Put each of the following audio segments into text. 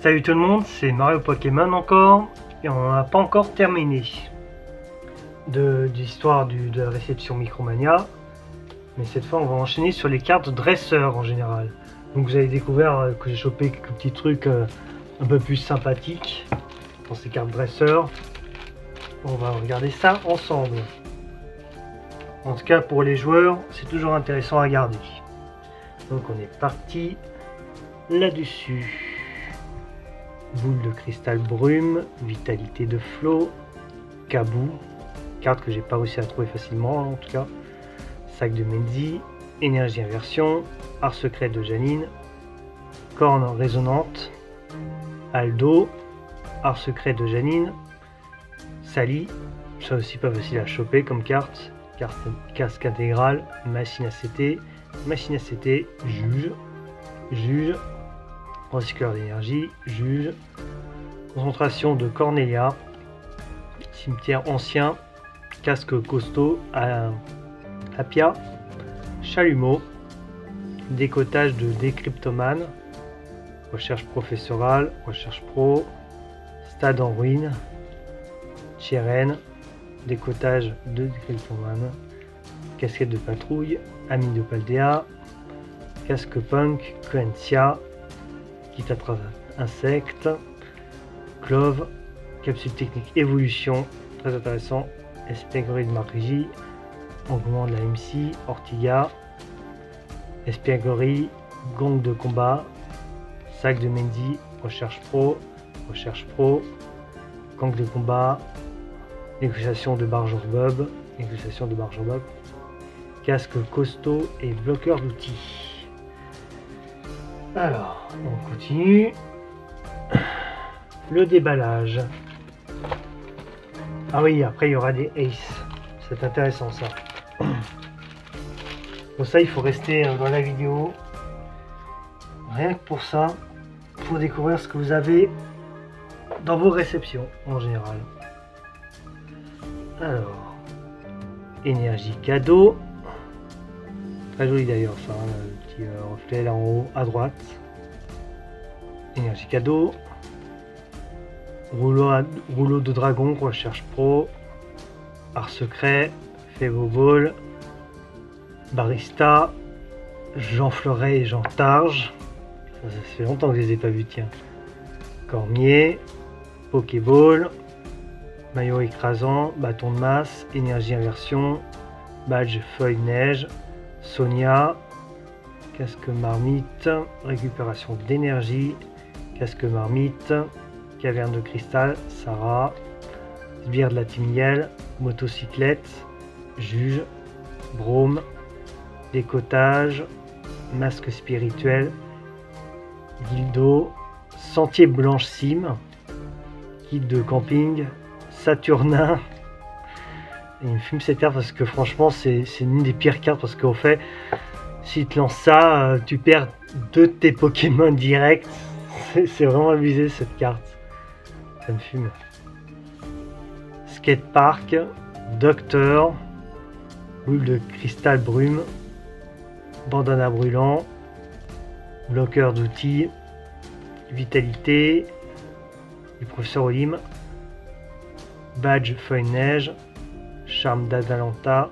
Salut tout le monde, c'est Mario Pokémon encore, et on n'a pas encore terminé de l'histoire de la réception Micromania, mais cette fois on va enchaîner sur les cartes dresseurs en général. Donc vous avez découvert que j'ai chopé quelques petits trucs un peu plus sympathiques dans ces cartes dresseurs. On va regarder ça ensemble. En tout cas pour les joueurs, c'est toujours intéressant à regarder. Donc on est parti là-dessus. Boule de cristal brume, vitalité de flot, Kabou, carte que j'ai pas réussi à trouver facilement en tout cas, sac de Menzi, énergie inversion, art secret de Janine, corne résonante, Aldo, art secret de Janine, Sally, ça aussi pas facile à choper comme carte, casque intégral, machine ACT, juge, recycleur d'énergie, juge, concentration de Cornelia, cimetière ancien, casque costaud, Apia, chalumeau, décotage de décryptomane, recherche professorale, recherche pro, stade en ruine, Cheren, décotage de décryptomane, casquette de patrouille, ami de Paldea, casque punk, Coentia, kit à insectes, clove, capsule technique évolution, très intéressant, espièglerie de Marigi, engouement de la MC, Ortiga, espièglerie, gong de combat, sac de Mendy, recherche pro, gang de combat, négociation de Barjourbob, casque costaud et bloqueur d'outils. Alors, on continue. Le déballage. Ah oui, après il y aura des aces. C'est intéressant ça. Pour ça, il faut rester dans la vidéo. Rien que pour ça, pour découvrir ce que vous avez dans vos réceptions en général. Alors, énergie cadeau. Très joli d'ailleurs ça, hein, le petit reflet là en haut à droite. Énergie cadeau. Rouleau de dragon, recherche pro. Art secret, Febo Ball. Barista. Jean Fleuret et Jean Targe. Ça fait longtemps que je les ai pas vus, tiens. Cormier. Pokéball. Maillot écrasant, bâton de masse, énergie inversion. Badge feuille neige. Sonia, casque marmite, récupération d'énergie, casque marmite, caverne de cristal, Sarah, sbire de la timiel, motocyclette, juge, brome, décotage, masque spirituel, dildo, sentier blanche cime, kit de camping, saturnin. Il me fume cette carte parce que franchement c'est une des pires cartes parce qu'au fait si tu lances ça tu perds 2 de tes Pokémon direct. C'est vraiment abusé cette carte. Ça me fume. Skatepark, Docteur, boule de cristal brume, bandana brûlant, bloqueur d'outils, vitalité, du professeur Olim, badge feuille neige, charme d'Atalanta,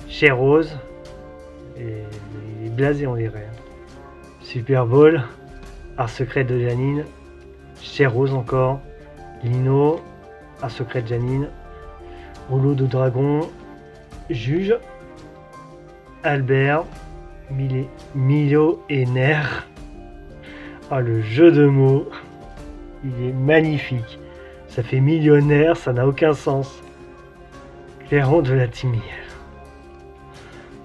Cher Rose, et il est blasé on dirait. Super Bowl, art secret de Janine, Cher Rose encore, Lino, art secret de Janine, rouleau de dragon, juge, Albert, Milo et Ner. Ah, le jeu de mots, il est magnifique. Ça fait millionnaire, ça n'a aucun sens. Clairon de la timière.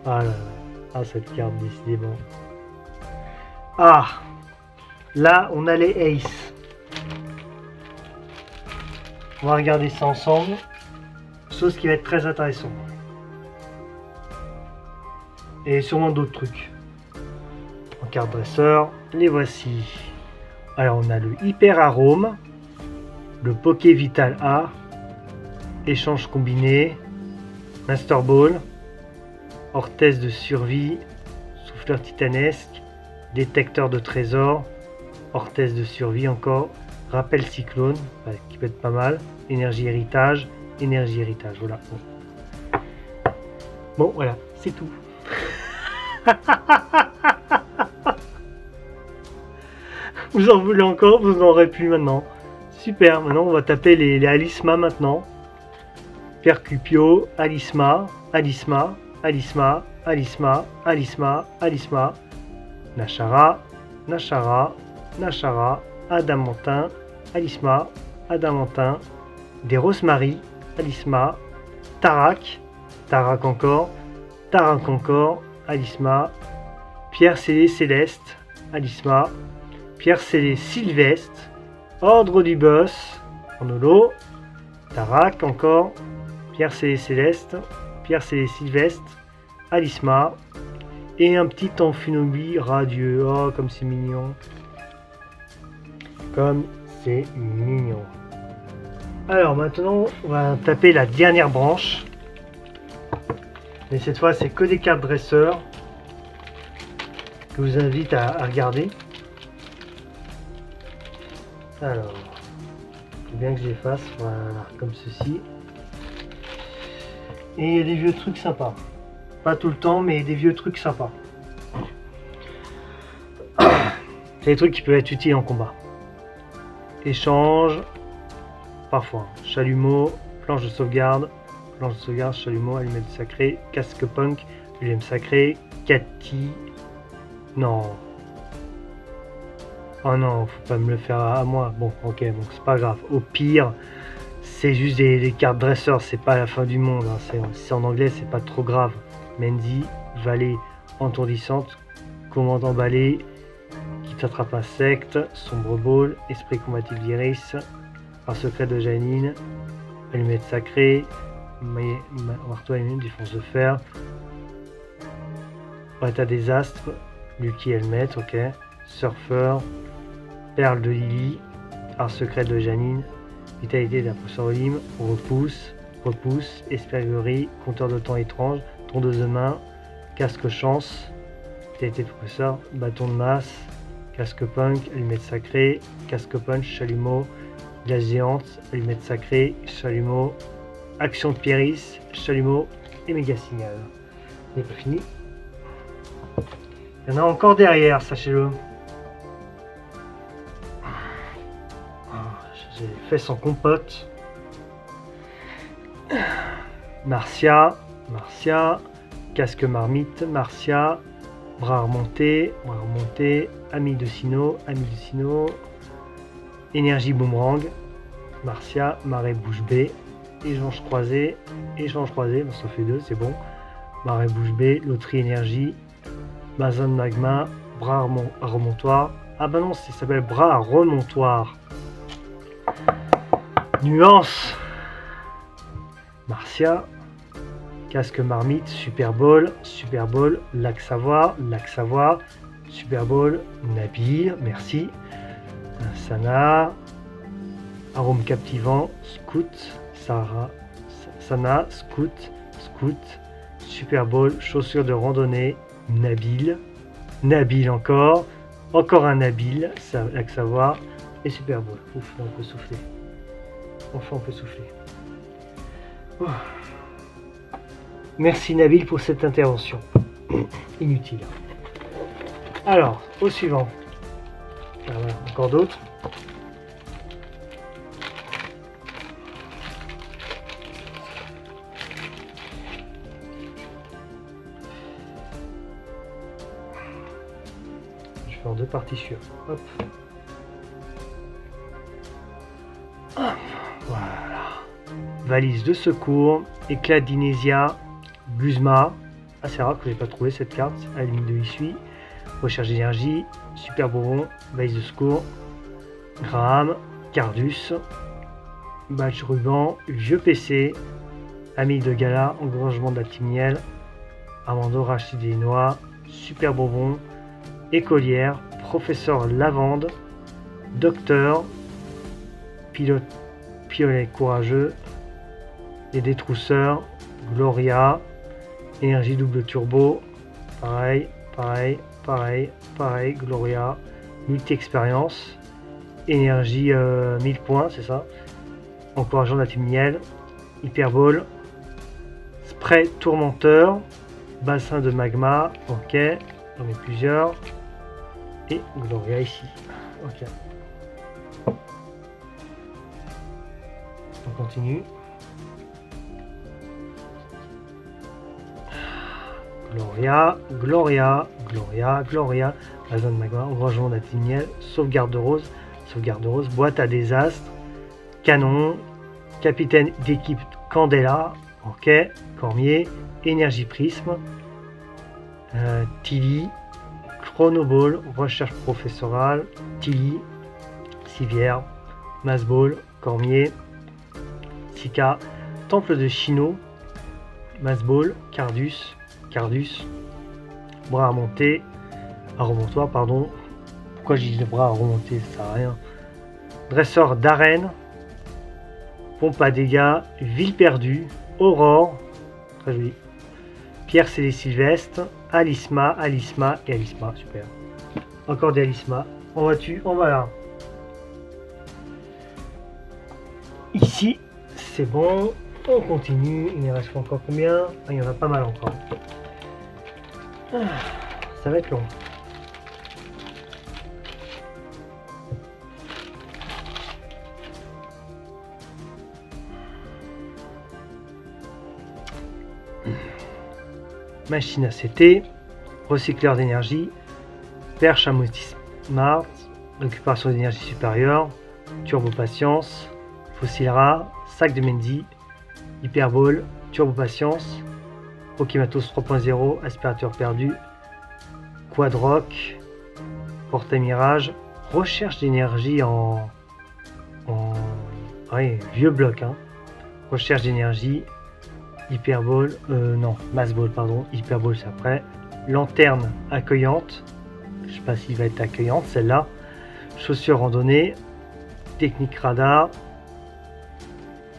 Ah là là. Ah, cette carte décidément. Ah, là on a les aces. On va regarder ça ensemble. Chose qui va être très intéressant. Et sûrement d'autres trucs. En carte dresseur, les voici. Alors on a le hyper arôme, le Poké Vital A, échange combiné, Master Ball, orthèse de survie, souffleur titanesque, détecteur de trésors, Orthèse de survie encore. Rappel cyclone, qui peut être pas mal. Énergie héritage, voilà. Bon, voilà, c'est tout. Vous en voulez encore, vous en aurez plus maintenant. Super, maintenant on va taper les Alisma maintenant. Percupio, Alisma, Alisma, Alisma, Alisma, Alisma, Alisma, Nashara, Nashara, Nashara, Adamantin, Alisma, Adamantin, des Rosemary, Alisma, Tarak, Tarak encore, Alisma, Pierre Scellé Céleste, Alisma, Pierre Scellé Sylvestre, Ordre du Boss, en holo, Tarak encore, Pierre Scellé Céleste, Pierre Scellé Sylvestre, Alisma, et un petit Amphinobie radieux. Oh, comme c'est mignon. Comme c'est mignon. Alors maintenant, on va taper la dernière branche. Mais cette fois, c'est que des cartes dresseurs que je vous invite à regarder. Alors, il faut bien que je les fasse, voilà, comme ceci. Et il y a des vieux trucs sympas. Pas tout le temps, mais des vieux trucs sympas. C'est des trucs qui peuvent être utiles en combat. Échange, parfois. Chalumeau, planche de sauvegarde, chalumeau, allumette sacrée, casque punk, UM sacré, Cathy. Non. Oh non, faut pas me le faire à moi. Bon, ok, donc c'est pas grave. Au pire, c'est juste des cartes dresseurs, c'est pas la fin du monde. Hein. C'est en anglais, c'est pas trop grave. Mendy, valet entourdissante, commandant balai, qui t'attrape insecte, sombre ball, esprit combatif d'Iris, un secret de Janine, allumette sacrée, marteau allumé, défense de fer, état des astres, Lucky Helmet, ok, surfeur, perle de Lily, art secret de Janine, vitalité d'un professeur Olim, repousse, espérguerie, compteur de temps étrange, tondeuse de main, casque chance, vitalité de professeur, bâton de masse, casque punk, allumette sacrée, casque punch, chalumeau, glace géante, allumette sacrée, chalumeau, action de Pieris, chalumeau et méga signal. C'est pas fini. Il y en a encore derrière, sachez-le. J'ai fait sans compote. Marcia, casque marmite, Marcia, bras remonté, ami de Sino, énergie boomerang, Marcia, marée bouche bée, échange croisé, bon, ça fait 2, c'est bon, marée bouche bée, loterie énergie, bazin de magma, bras remontoir, ah bah non, ça s'appelle bras remontoir, nuance, Marcia, casque marmite, Super Bowl, lac savoir, Super Bowl, Nabil, merci, Sana, arôme captivant, scout, Sana, scout, Super Bowl, chaussures de randonnée, Nabil encore un Nabil, lac savoir, et Super Bowl. Ouf, on peut souffler. Enfin, on peut souffler. Oh. Merci Nabil pour cette intervention. Inutile. Alors, au suivant. Ah, voilà, encore d'autres. Je vais faire 2 parties sûres. Hop. Voilà. Valise de secours, éclat d'Inésia, Guzma. Ah, c'est rare que je n'ai pas trouvé cette carte. À la limite de Issui. Recherche d'énergie, Super Bonbon, valise de secours, Graham, Cardus, badge ruban, vieux PC, ami de gala, engrangement de la Timiel, Armando Rachid des Noix, Super Bonbon, écolière, professeur Lavande, docteur, piolet courageux, les détrousseurs, Gloria, énergie double turbo, pareil, Gloria, multi-expérience, énergie 1000 points, c'est ça. Encourageant la team miel, hyperbole, spray tourmenteur, bassin de magma, ok, j'en ai plusieurs, et Gloria ici, ok. On continue. Gloria, Gloria, Gloria, Gloria, bassin de magma, encouragement de la team miel, sauvegarde rose, boîte à désastre, canon, capitaine d'équipe Candela, ok, Cormier, énergie prisme, Tilly, chronoball, recherche professorale, Tilly, civière, Masball, Cormier, Sika, temple de Chino, Masball, Cardus, bras à remontoir, pardon. Pourquoi j'ai dit le bras à remonter, ça sert à rien. Dresseur d'arène, pompe à dégâts, ville perdue, aurore, très joli. Pierre scellée Sylvestre, Alisma, super. Encore des Alisma. En vas-tu, en voilà. Ici, c'est bon. On continue. Il ne reste encore combien? Il y en a pas mal encore. Ça va être long. Machine à CT, recycleur d'énergie, perche à motif smart, récupération d'énergie supérieure, turbo patience, fossile rare, sac de Mendy, hyperball, turbo patience, Pokématos 3.0, aspirateur perdu, quadroc, porte à mirage, recherche d'énergie en vieux bloc, hein. Recherche d'énergie, hyperball, massball, pardon, hyperball c'est après, lanterne accueillante, je sais pas s'il va être accueillante celle-là, chaussure randonnée, technique radar,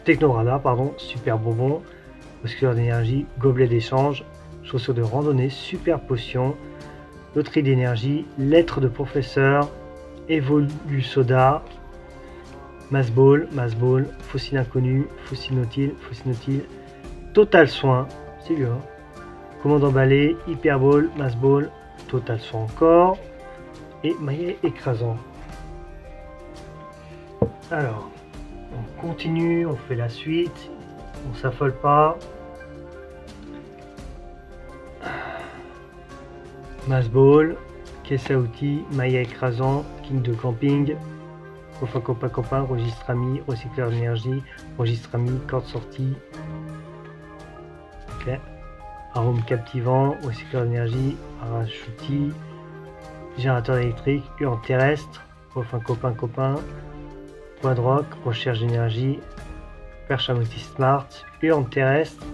techno radar, pardon, super bonbon, musculaire d'énergie, gobelet d'échange, chaussure de randonnée, super potion, loterie d'énergie, lettre de professeur, évolu soda, massball, fossile inconnu, fossile nautile, total soin, c'est lui, hein. Commande emballé, hyperball, massball, total soin encore, et maillet écrasant. Alors, on continue, on fait la suite, on s'affole pas. Massball, caisse à outils, maillet écrasant, king de camping, copain, registre ami, recycleur d'énergie, registre ami, corde sortie. Ok. Arôme captivant, recycleur d'énergie, arachuti, générateur électrique, urne terrestre, copain, quadroc, recherche d'énergie, perche à motif smart, urne terrestre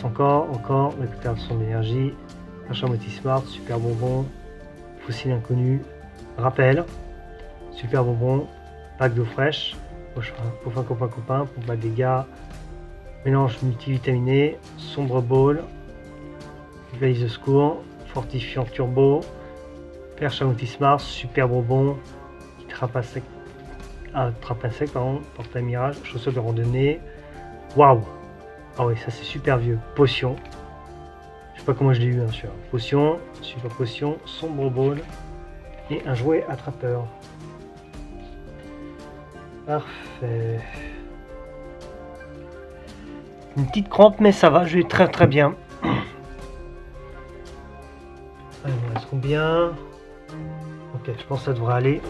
encore, récupération d'énergie, perche à motif smart, super bonbon, fossile inconnu, rappel, super bonbon, pack d'eau fraîche, copain, pompe à dégâts, mélange multivitaminé, sombre ball, valise de secours, fortifiant turbo, perche à motif smart, super bonbon, trappe à sec, porte à mirage, chaussures de randonnée, waouh, ah oui, ça c'est super vieux, potion, je sais pas comment je l'ai eu, hein, celui-là. Potion, super potion, sombre ball et un jouet attrapeur. Parfait. Une petite crampe, mais ça va, je vais très bien. Allez, il me reste combien? Ok, je pense que ça devrait aller.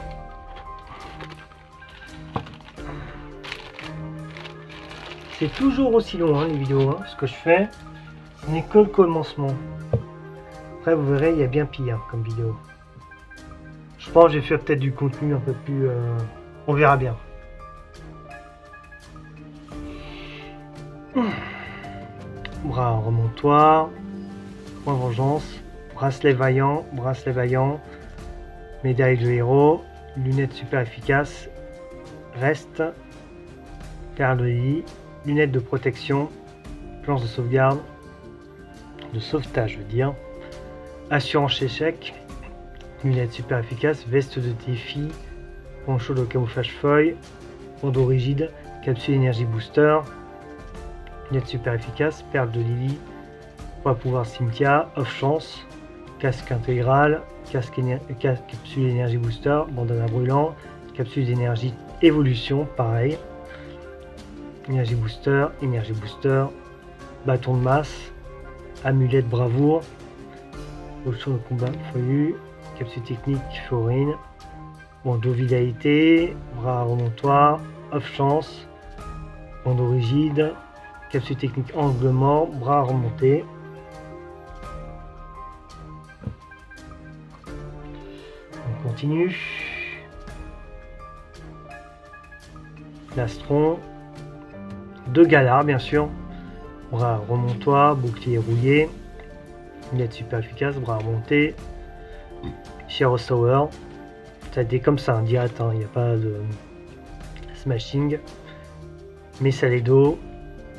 C'est toujours aussi long, hein, les vidéos, hein, ce que je fais. Ce n'est que le commencement. Après, vous verrez, il y a bien pire comme vidéo. Je pense que j'ai fait peut-être du contenu un peu plus... on verra bien. Bras remontoir, point vengeance, bracelet vaillant, médaille de héros, lunettes super efficaces, reste, perle de lit, lunettes de protection, planche de sauvegarde, de sauvetage je veux dire, assurance échec, Mulette super efficace, veste de défi, poncho de camouflage feuille, bandeau rigide, capsule énergie booster, lunette super efficace, perle de Lily, pouvoir Cynthia, off chance, casque intégral, capsule énergie booster, bandana brûlant, capsule d'énergie évolution, pareil, énergie booster, bâton de masse, amulette bravoure, option de combat feuillu, capsule technique Florine, bandeau vitalité, bras remontoir, off chance, bandeau rigide, capsule technique angle mort, bras remonté. On continue. Plastron, 2 galards bien sûr, bras remontoir, bouclier rouillé, lunette super efficace, bras remonté, Tower, ça a été comme ça, direct, il n'y a pas de smashing, Messaledo,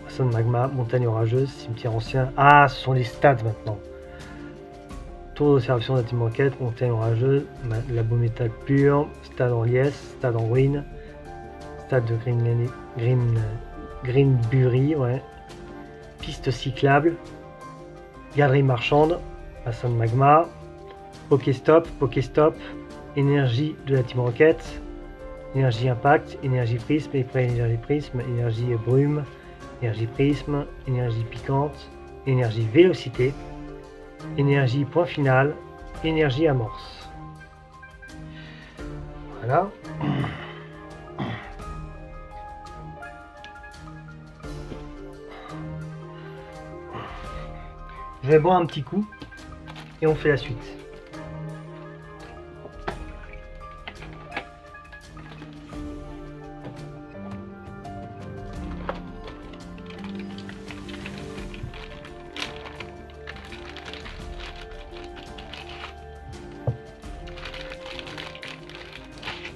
Son magma, montagne orageuse, cimetière ancien, ah ce sont les stats maintenant, tour d'observation de la team roquette, montagne orageuse, labo métal pur, stade en liesse, stade en ruine, stade de Greenbury, ouais. Piste cyclable, galerie marchande, bassin de magma, Pokéstop, énergie de la team roquette, énergie impact, énergie prisme, énergie prisme, énergie brume, énergie prisme, énergie piquante, énergie vélocité, énergie point final, énergie amorce. Voilà. Je vais boire un petit coup et on fait la suite.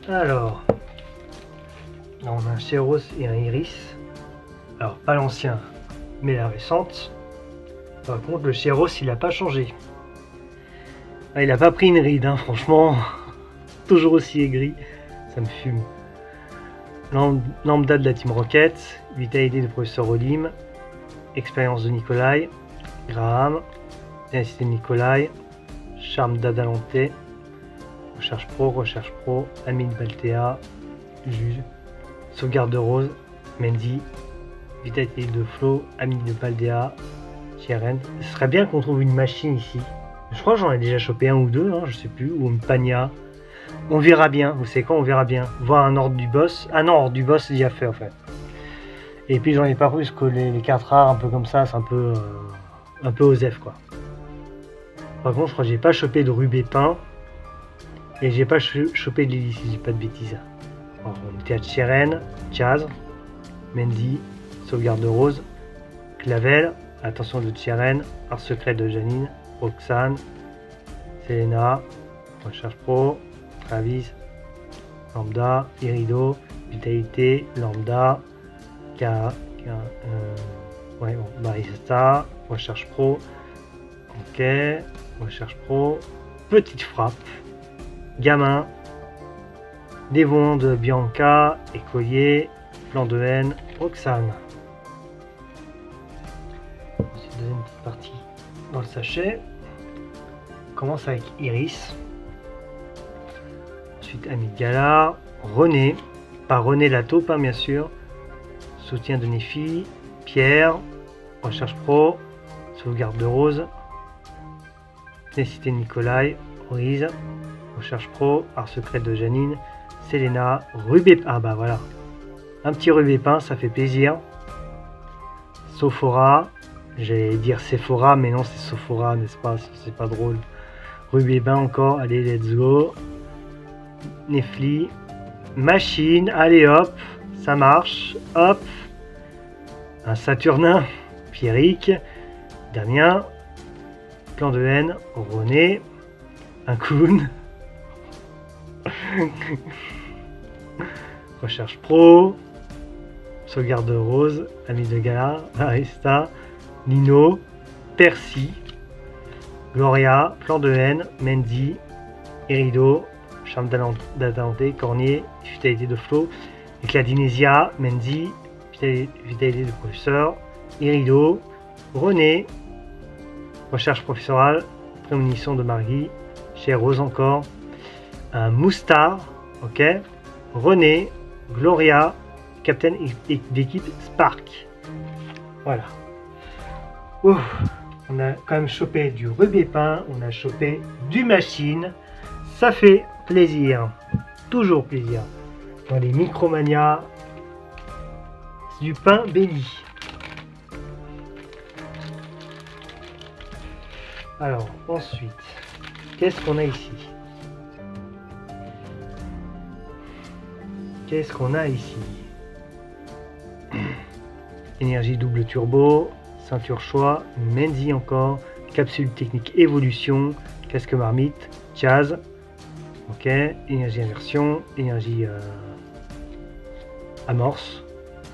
Alors, là on a un Chéros et un Iris. Alors pas l'ancien, mais la récente. Par contre, le Chéros, il n'a pas changé. Ah, il n'a pas pris une ride, hein, franchement. Toujours aussi aigri. Ça me fume. Lambda de la Team Rocket. Vitalité de Professeur Olim. Expérience de Nikolai. Graham. Ténacité de Nikolai. Charme d'Adalante. Recherche Pro. Amine Baltea. Juge. Sauvegarde de Rose. Mendy. Vitalité de Flo. Amine de Paldea. Chiaren. Ce serait bien qu'on trouve une machine ici. Je crois que j'en ai déjà chopé un ou deux, hein, je sais plus, ou une Pania. On verra bien, vous savez quoi, on verra bien. Voir un ordre du boss. Ah non, ordre du boss c'est déjà fait en fait. Et puis j'en ai pas plus que les cartes rares un peu comme ça, c'est un peu osef quoi. Par contre, je crois que j'ai pas chopé de rubé peint. Et j'ai pas chopé de Lily si je dis pas de bêtises. Alors, on était à Chiaren, Chaz, Mendy, sauvegarde de Rose, Clavel. Attention de Chiaren, art secret de Janine, Roxane, Selena, recherche pro, Travis, Lambda, Irido, vitalité, Lambda, Barista, recherche pro, ok, recherche pro, petite frappe, gamin, dévon de Bianca, écolier, plan de haine, Roxane. Deuxième petite partie dans le sachet. On commence avec Iris. Ensuite Amygdala, René, pas René la taupe hein, bien sûr. Soutien de Nephi, Pierre, recherche pro, sauvegarde de Rose, Nécessité Nikolai, Ruiz, recherche pro, art secret de Janine, Selena, Rubé, ah bah voilà, un petit Rubé peint, ça fait plaisir. Sophora. J'allais dire Sephora, mais non, c'est Sophora, n'est-ce pas? C'est pas drôle. Rubé bain encore, allez, let's go. Nefli. Machine, allez hop, ça marche. Hop. Un Saturnin, Pierrick. Damien. Plan de haine, René. Un Kuhn. Recherche pro. Sauvegarde de Rose, Ami de Gala, Arista. Nino, Percy, Gloria, Plan de haine, Mendy, Erido, Charme d'Atalante, Cornier, Vitalité de Flo, Éclat d'Inésia, Menzi, Vitalité de Professeur, Erido, René, Recherche professorale, Prémonition de Margui, chez Rose encore, un Moustar, ok, René, Gloria, Captain d'équipe Spark. Voilà. Ouf, on a quand même chopé du rubépin, on a chopé du machine. Ça fait plaisir. Toujours plaisir. Dans les Micromania, c'est du pain béni. Alors, ensuite, qu'est-ce qu'on a ici? Qu'est-ce qu'on a ici? Énergie double turbo, ceinture choix, Menzi encore, capsule technique évolution, casque marmite, Chaz, ok, énergie inversion, énergie amorce,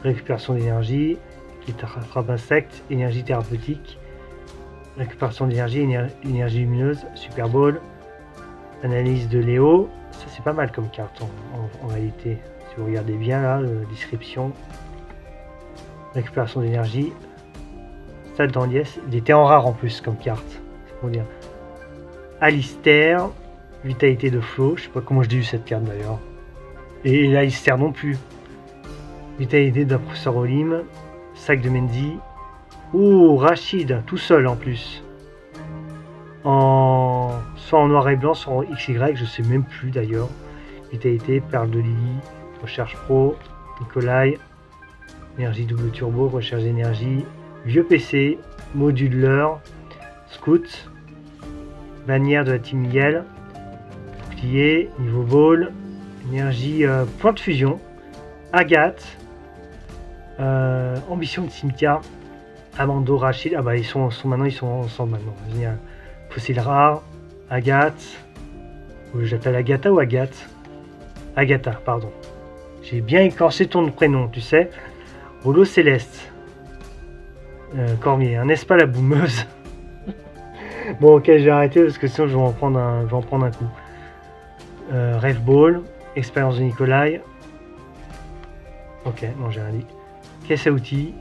récupération d'énergie, qui rattrape insecte, énergie thérapeutique, récupération d'énergie, énergie lumineuse, Super Bowl, analyse de Léo, ça c'est pas mal comme carte en réalité, si vous regardez bien là, la description, récupération d'énergie, stade d'Andiès, il était en rare en plus comme carte, c'est pour dire. Alistair, vitalité de Flo, je sais pas comment j'ai eu cette carte d'ailleurs, et là Alistair non plus, vitalité d'un professeur Olim, sac de Menzi, ouh Rachid, tout seul en plus, soit en noir et blanc, soit en XY, je sais même plus d'ailleurs, vitalité, perle de Lily, recherche pro, Nikolai, énergie double turbo, recherche d'énergie, vieux PC, moduleur, scout, bannière de la team Miguel, bouclier, niveau ball, énergie point de fusion, Agathe, ambition de cimetière, Amando, Rachid, ah bah ils sont ensemble maintenant, génial. Fossile rare, Agathe, j'appelle Agatha ou Agathe? Agatha, pardon. J'ai bien écorché ton prénom, tu sais. Rouleau céleste. Cormier, n'est-ce pas la boumeuse? Bon ok, j'ai arrêté parce que sinon je vais en prendre un coup. Rêve Ball, expérience de Nikolai. Ok, non j'ai rien dit. Caisse à outils,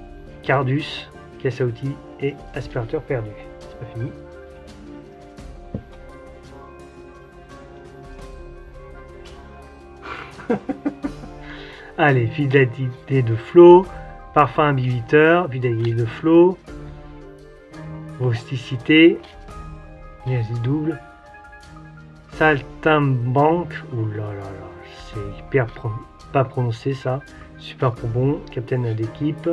Cardus, caisse à outils et aspirateur perdu. C'est pas fini. Allez, fidélité de Flo, parfum imbibiteur, fidélité de Flo, rusticité, énergie double, saltimbanque, oulala, c'est hyper pas prononcé ça, super pour bon, capitaine d'équipe,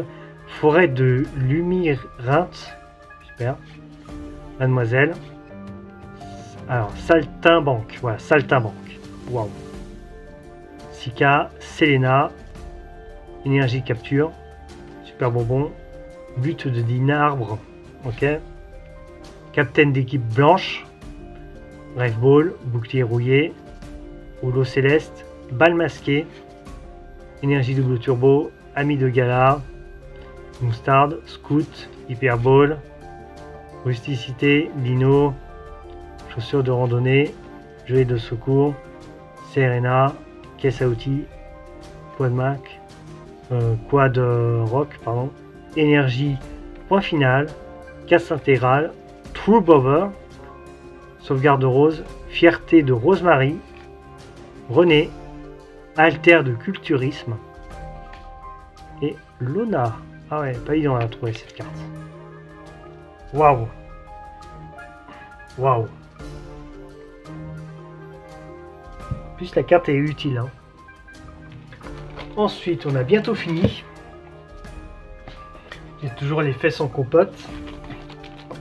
forêt de Lumirinthe, super, mademoiselle, alors saltimbanque, voilà, saltimbanque, waouh. Sika, Selena, énergie capture, super bonbon, but de Dinarbre, ok, capitaine d'équipe blanche, Rêve Ball, bouclier rouillé, rouleau céleste, balle masquée, énergie double turbo, ami de gala, moustarde, scout, hyper ball, rusticité, lino, chaussures de randonnée, gelée de secours, Serena, caisse à outils, quad mac, quad rock, pardon, énergie, point final, casse intégrale, true bover, sauvegarde rose, fierté de Rosemary, René, alter de culturisme et Lona. Ah ouais, pas évident à trouver cette carte. Waouh, waouh. Plus la carte est utile. Hein. Ensuite, on a bientôt fini. J'ai toujours les fesses en compote.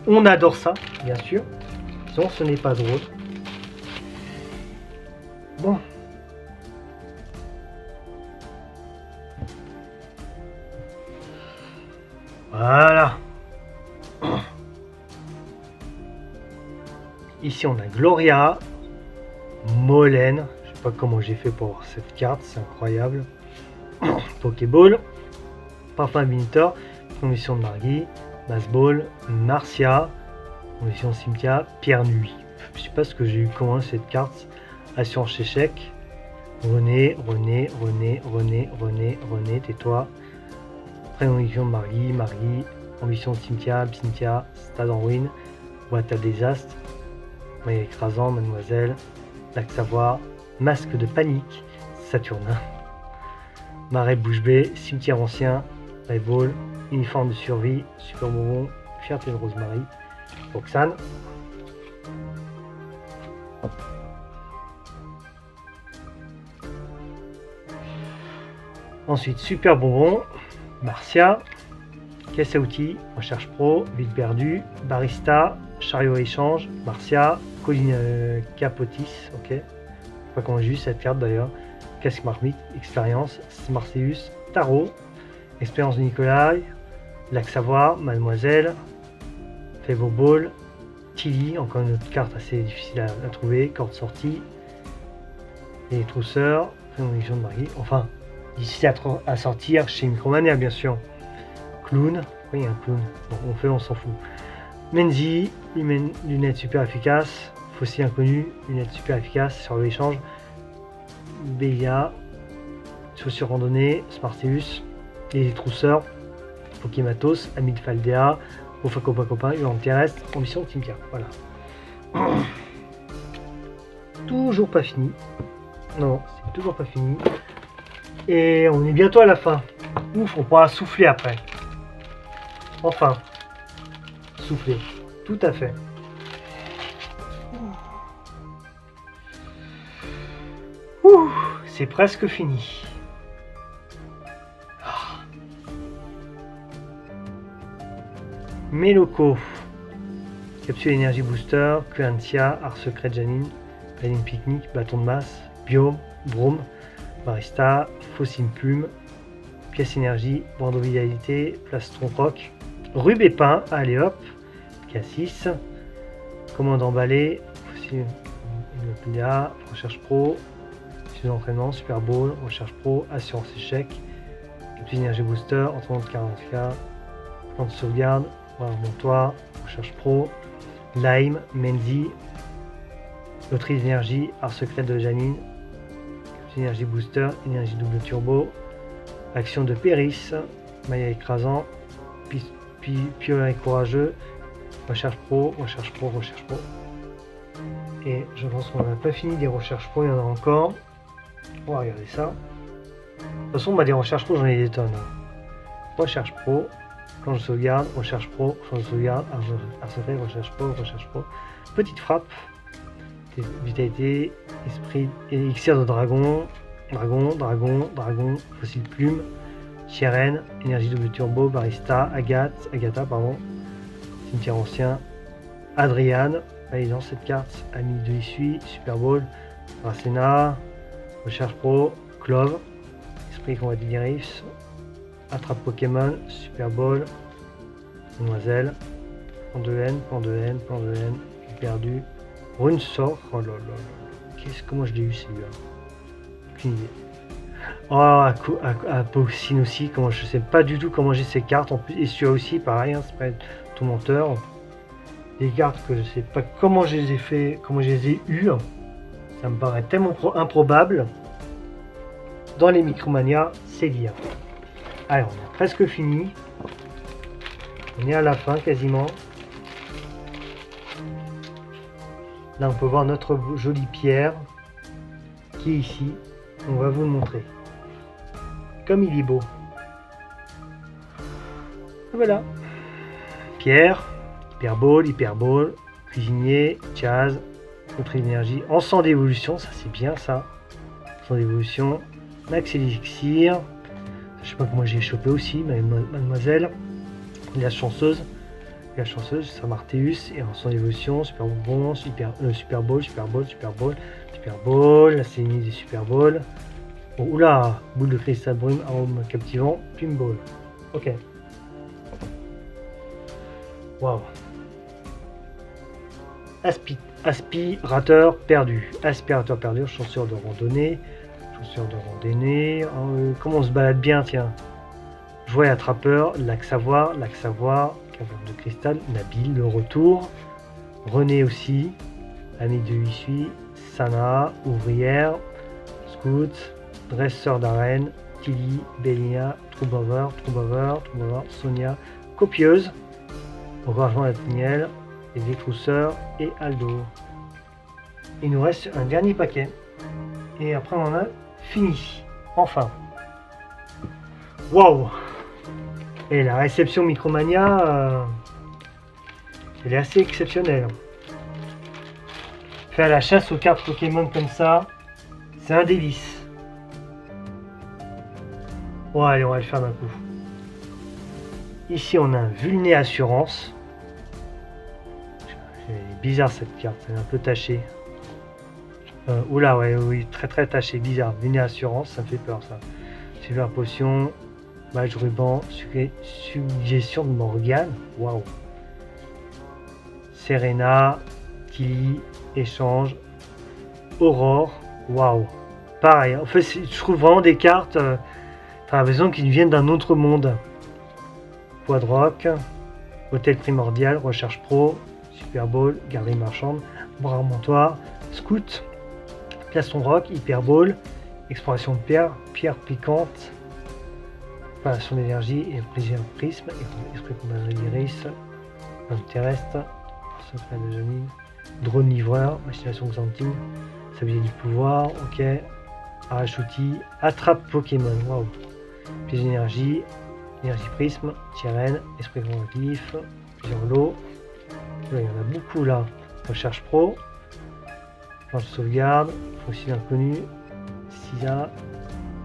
On adore ça, bien sûr. Sinon, ce n'est pas drôle. Bon. Voilà. Ici, on a Gloria, Molène. Je sais pas comment j'ai fait pour cette carte, c'est incroyable. Pokéball, Parfum Minotaur, Condition de Margui, Masball, Marcia, Condition Cimetière, Pierre Nuit. Je sais pas ce que j'ai eu comment cette carte. Assurance échec. René, tais-toi. Prémonition de Marie, ambition de Cynthia, stade en ruine, boîte à désastre, moyen écrasant, mademoiselle, lac savoir, masque de panique, Saturnin, marais bouche bée, cimetière ancien, Ball, uniforme de survie, super bonbon, fierté de Rosemary, Roxane. Ensuite, super bonbon, Marcia, caisse à outils, recherche pro, vide perdu, barista, chariot échange, Marcia, colline Capotis, ok. Je sais pas comment j'ai eu cette carte d'ailleurs. Casque marmite, expérience, Marseillus, tarot, expérience de Nicolai, lac savoir, mademoiselle, Fable Ball, Tilly, encore une autre carte assez difficile à trouver, corde sortie, les trousseurs, prémonition de Marie, enfin, difficile à sortir chez Micromania bien sûr. Clown, oui il y a un clown, bon, on s'en fout. Menzi, lunettes super efficaces, fossile inconnu, lunettes super efficaces sur l'échange. Bélia, chaussures randonnée, Smarteus, les trousseurs, Pokématos, Ami de Faldea, Ofa Copain, Hurlant terrestre, ambition de Cynthia. Voilà. Toujours pas fini. Non, c'est toujours pas fini. Et on est bientôt à la fin. Ouf, on pourra souffler après. Enfin. Souffler. Tout à fait. Ouh, c'est presque fini. Mes locaux. Capsule énergie booster, Quantia, art secret Janine, Janine pique-nique, bâton de masse, biome, brome, barista, fossile plume, pièce énergie, bandeau vitalité, plastron rock, rube et pain, allez hop, K6, commande emballée, fossile Inopilia, recherche pro, sujet d'entraînement, super bowl, recherche pro, assurance échec, capsule énergie booster, entraînement de 40K, plan de sauvegarde, montoir, recherche pro, Lime, Menzi, loterie d'énergie, art secret de Janine, énergie booster, énergie double turbo, action de Péris, maillot écrasant, piolet courageux, recherche pro. Et je pense qu'on n'a pas fini des recherches pro, il y en a encore. On va regarder ça. De toute façon, des recherches pro, j'en ai des tonnes. Recherche pro, plan de sauvegarde, recherche pro, plan de sauvegarde, art secret, recherche pro, petite frappe, vitalité, esprit, élixir de dragon, fossile plume, Chirène, énergie double turbo, barista, Agatha, cimetière ancien, Adriane, allez dans cette carte, ami de Issui, Super Bowl, Racena, recherche pro, Clove, esprit combatif Riffs, attrape Pokémon, Super Bowl, Mademoiselle, plan de haine, perdu, Rune sort, oh là là, comment je l'ai eu celui-là, aucune idée. Oh, à Pauxine aussi, je sais pas du tout comment j'ai ces cartes, en plus, et celui-là aussi, pareil, c'est pas tout menteur. Des cartes que je sais pas comment je les ai fait, comment je les ai eues, ça me paraît tellement improbable. Dans les Micromania, c'est dire. Alors, on a presque fini. On est à la fin quasiment. Là, on peut voir notre jolie pierre qui est ici. On va vous le montrer. Comme il est beau. Voilà. Pierre, hyperball, cuisinier, jazz, contre énergie, encens d'évolution, ça c'est bien ça. Encens d'évolution, max élixir. Je sais pas comment j'ai chopé aussi, mademoiselle. La chanceuse, Saint-Marthéus, et encens d'évolution, super bonbon, super bowl, la sénie des super bowl. Oh, oula, boule de cristal brume, arôme captivant, plume ball. Ok. Waouh. Aspirateur perdu, chaussure de randonnée. Comment on se balade bien, tiens. Jouet attrapeur, lac savoir, caverne de cristal, Nabil, le retour. René aussi, ami de Issui, Sana, ouvrière, scout, dresseur d'arène, Tilly, Bellina, Troubadour, Sonia, copieuse, encouragement à Daniel, les détrousseurs et Aldo. Il nous reste un dernier paquet. Et après on en a fini. Enfin. Waouh! Et la réception Micromania, elle est assez exceptionnelle. Faire la chasse aux cartes Pokémon comme ça, c'est un délice. Bon allez, on va le faire d'un coup. Ici on a un Vulné Assurance. C'est bizarre cette carte, elle est un peu tachée. Oula, ouais, oui, très taché, bizarre. Vulné Assurance, ça me fait peur ça. Super Potion, Match Ruban, Suggestion de Morgane, waouh. Serena, Tilly, Échange, Aurore, waouh. Pareil, en fait, je trouve vraiment des cartes, t'as l'impression qu'ils viennent d'un autre monde. Quadrock, Hôtel Primordial, Recherche Pro, Super Bowl, Garderie Marchande, Bras Montoir, Scout, Plaston Rock, Hyper Ball, Exploration de pierre, Pierre piquante, Préparation d'énergie et prisme, Esprit combat d'Iris, terrestre, Secret de Janine, Drone livreur, Machination Xantine, Sablier du pouvoir, ok, Arrache outil, Attrape Pokémon, waouh, Piège d'énergie, Énergie prisme, Tyrène, Esprit combatif, plusieurs lots, il y en a beaucoup là, Recherche pro, Planche de sauvegarde, Fossile inconnu, Sisa,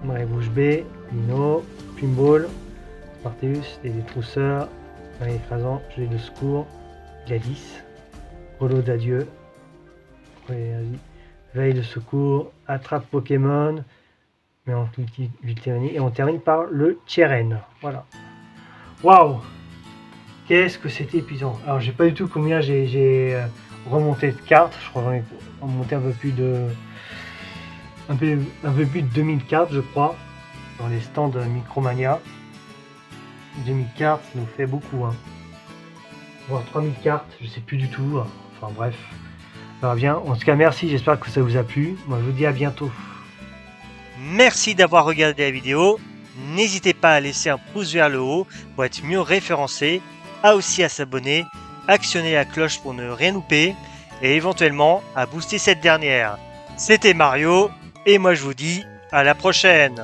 Marée Bouche B, Lino, Pinball, Sparteus, les détrousseurs, Marée écrasant, Gelée de secours, Gladys, Rolo d'adieu, Veille de secours, Attrape Pokémon, mais en et on termine par le Tyrène. Voilà. Waouh! Qu'est-ce que c'était épuisant. Alors j'ai pas du tout combien j'ai remonté de cartes. Je crois que j'en ai remonté un peu plus de 2000 cartes, je crois, dans les stands Micromania. 2000 cartes, ça nous fait beaucoup, hein. Voire 3000 cartes, je sais plus du tout. Enfin bref, ça va bien. En tout cas, merci, j'espère que ça vous a plu. Moi, je vous dis à bientôt. Merci d'avoir regardé la vidéo. N'hésitez pas à laisser un pouce vers le haut pour être mieux référencé, aussi à s'abonner, actionner la cloche pour ne rien louper et éventuellement à booster cette dernière. C'était Mario et moi je vous dis à la prochaine.